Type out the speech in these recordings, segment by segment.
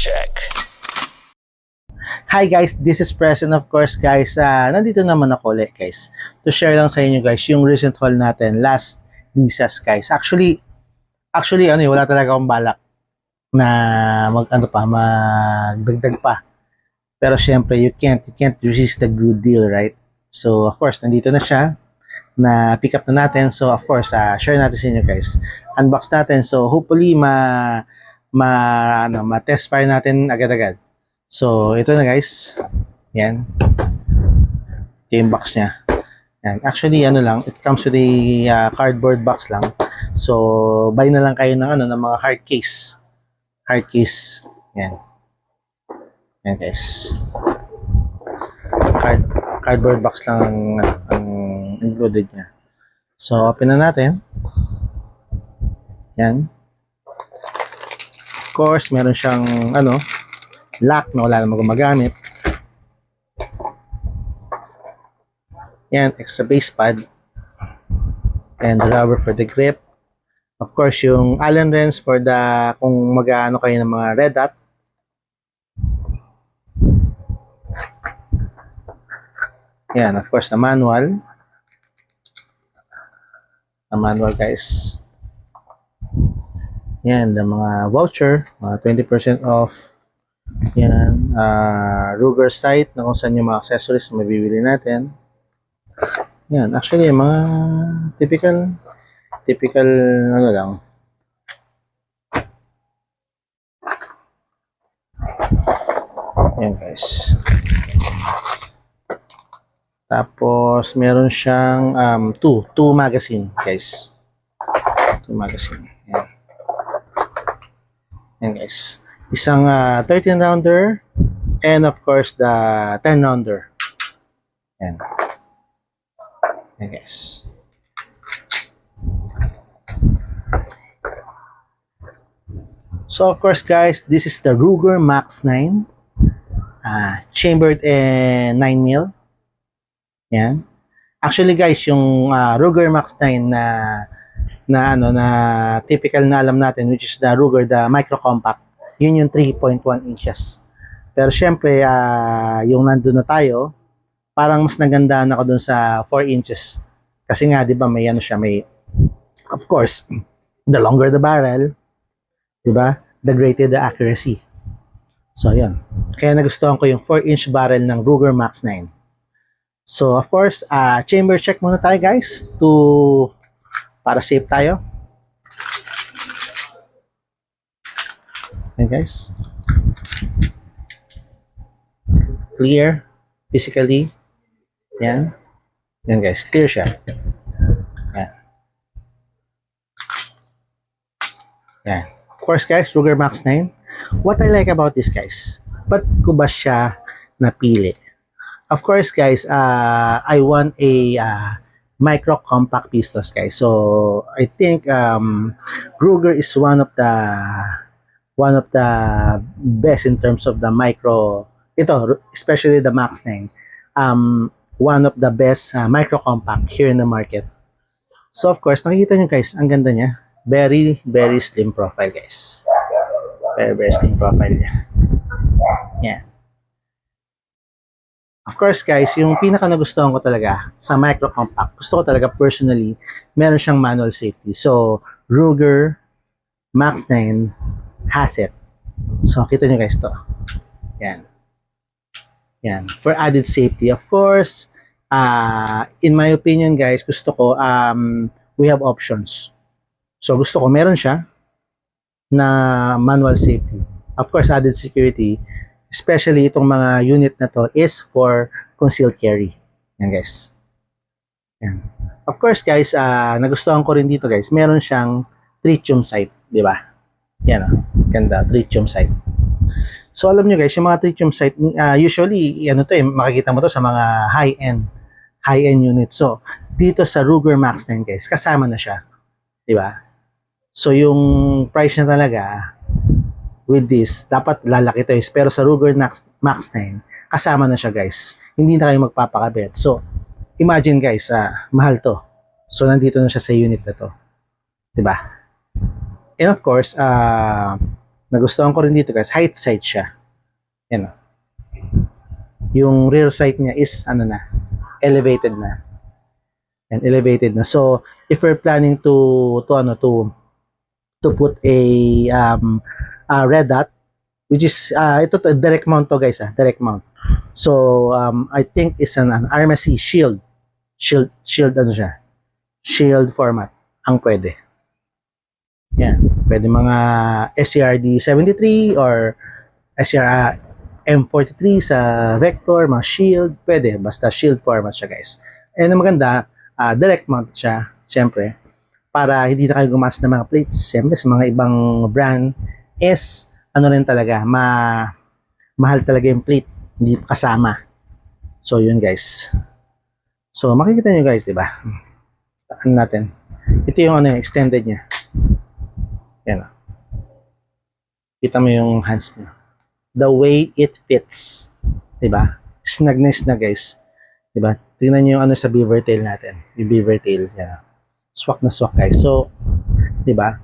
check. Hi guys, this is Preston of course guys. Nandito naman ako ulit guys to share lang sa inyo guys yung recent haul natin last Nisas guys. Actually wala talaga akong balak na magdagdag pa. Pero syempre you can't resist the good deal, right? So of course nandito na siya, na pick up na natin. So of course share natin sa inyo guys. Unbox natin. So hopefully ma-test fire natin agad-agad. So, ito na guys. Yan. Yung box niya. Yan. Actually, it comes with a cardboard box lang. So, buy na lang kayo ng ng mga hard case. Hard case. Yan. Yan guys. Cardboard box lang ang included niya. So, open na natin. Yan. Of course, meron siyang lock na wala namang gumagamit. Yan, extra base pad. And the rubber for the grip. Of course, yung Allen wrench for the kung mag-ano kayo ng mga red dot. Yan, of course, the manual. The manual guys. Yan, the mga voucher, 20% off. Yan, Ruger sight na kung saan yung mga accessories na mabibili natin. Yan, actually mga typical lang. Yan guys. Tapos meron siyang two magazine guys. Two magazine. Yan. Yan guys. Isang 13 rounder and of course the 10 rounder. Yan. Yan guys. So of course guys, this is the Ruger Max 9. Chambered in 9mm. Yan. Actually guys, yung Ruger Max 9 na typical na alam natin, which is the Ruger, the micro compact. Yun yung 3.1 inches. Pero syempre, yung nandun na tayo, parang mas nagandahan ako dun sa 4 inches. Kasi nga, di ba, may of course, the longer the barrel, di ba, the greater the accuracy. So, yun. Kaya nagustuhan ko yung 4-inch barrel ng Ruger Max 9. So, of course, chamber check muna tayo, guys, para safe tayo. Okay guys, clear physically. Yan guys, clear siya. Yan. Of course guys, Ruger Max 9. What I like about this guys, ba't ko ba siya napili? Of course guys, I want a micro compact pistols guys. So I think Ruger is one of the best in terms of the micro, especially the Max 9, one of the best micro compact here in the market. So of course, nakikita nyo guys, ang ganda niya. Very slim profile guys. Very slim profile niya. Yeah. Of course guys, yung pinaka nagustuhan ko talaga sa micro compact, gusto ko talaga personally, meron siyang manual safety. So Ruger Max 9 has it. So, kita nyo guys to. Yan. Yan. For added safety, of course, in my opinion guys, gusto ko, we have options. So, gusto ko, meron siya na manual safety. Of course, added security, especially itong mga unit na to is for concealed carry. Yan guys. Yan. Of course guys, nagustuhan ko rin dito guys, meron siyang tritium sight, di ba? Yan ganda, tritium sight. So alam nyo guys, yung mga tritium sight, usually, makikita mo to sa mga high-end units. So, dito sa Ruger Max 9 guys, kasama na siya. Di ba? So, yung price na talaga, with this, dapat lalaki to guys. Pero sa Ruger Max 9, kasama na siya guys. Hindi na kayo magpapakabit. So, imagine guys, mahal to. So, nandito na siya sa unit na to. Di ba? And of course, nagustuhan ko rin dito guys, height sight siya. Yan o. Yung rear sight niya is ano na, elevated na. And elevated na. So, if we're planning to put a red dot, which is ito to direct mount to guys, direct mount. So, I think it's an RMSC shield ano siya? Shield format ang pwede. Yan, pwede mga SCRD 73 or SCR M43 sa vector, mga shield, pwede basta shield format siya guys. And ang maganda, direct mount siya, siyempre, para hindi na kayo gumastos ng mga plates. Siyempre, sa mga ibang brand is ano rin talaga, mahal talaga yung plate, hindi kasama. So, yun guys. So, makikita nyo guys, di ba? Ano natin? Ito yung ano, extended niya. Yan. Kita mo yung hands mo. The way it fits. Di ba? Snug na snug guys. Di ba? Tingnan nyo yung ano sa beaver tail natin. Yung beaver tail. Yan. Swak na swak guys. So, di ba?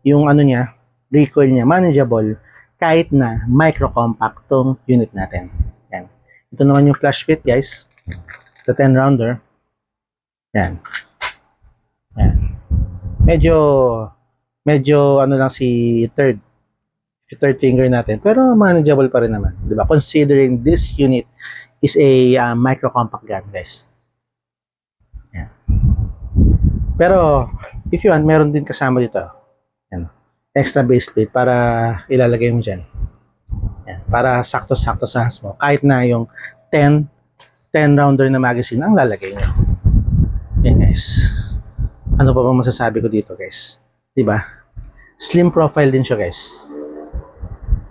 Yung ano niya, recoil niya, manageable kahit na micro-compact tong unit natin. Yan. Ito naman yung flash fit guys. The 10 rounder. Yan. Yan. Medyo ano lang si third finger natin, pero manageable pa rin naman, 'di ba? Considering this unit is a micro compact gun, guys. Yan. Pero if you want, meron din kasama dito. Yan. Extra base plate para ilalagay mo diyan. Yan. Para sakto-sakto sa hands mo. Kahit na yung 10 rounder na magazine ang lalagay nyo. Yan guys. Ano pa bang masasabi ko dito guys? Diba? Slim profile din siya guys.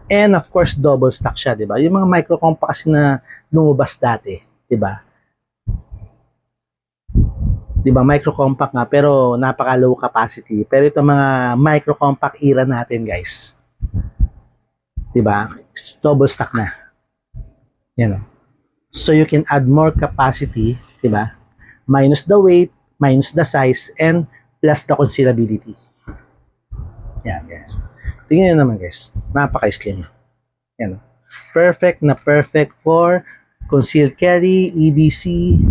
And of course, double stack siya, diba? Yung mga micro compact kasi na lumabas dati, diba? Diba? Micro compact nga, pero napaka low capacity. Pero ito mga micro compact era natin guys. Diba? Double stack na. Yan o. So you can add more capacity, diba? Minus the weight, minus the size, and plus the concealability. Yan, guys. Tingnan nyo naman, guys. Napaka-slim. Yan. Perfect na perfect for concealed carry, EDC,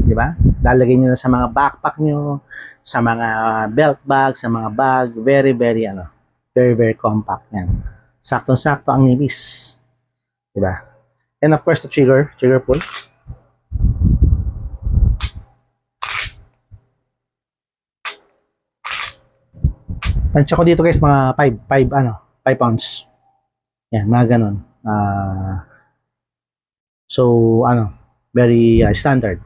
diba? Lalagay nyo na sa mga backpack nyo, sa mga belt bag, sa mga bag. Very, very, very compact. Yan. Saktong-sakto ang nipis. Diba? And of course, the trigger pull. Tansya ko dito guys, mga 5 pounds. Yan, mga ganun. So, very standard.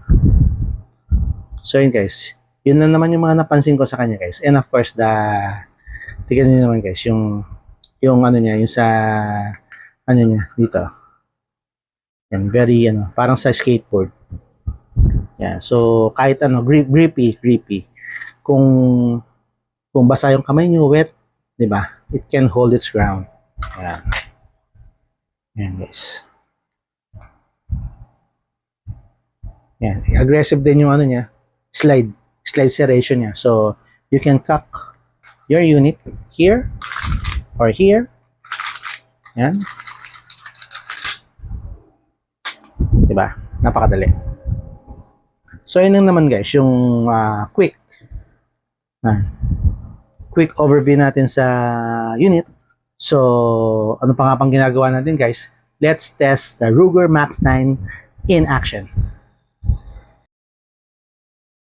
So, yun guys. Yun lang naman yung mga napansin ko sa kanya guys. And of course, tignan nyo naman guys, yung ano niya, yung sa, ano niya, dito. Yan, very, parang sa skateboard. Yan, so, kahit grippy. Kung basa yung kamay nyo, wet, di ba? It can hold its ground. Yan. Yan, guys. Yan. Aggressive din yung niya, slide serration niya. So, you can cock your unit here or here. Yan. Di ba? Napakadali. So, yun lang naman guys, yung quick overview natin sa unit. So, ano pa nga pang ginagawa natin guys? Let's test the Ruger Max 9 in action.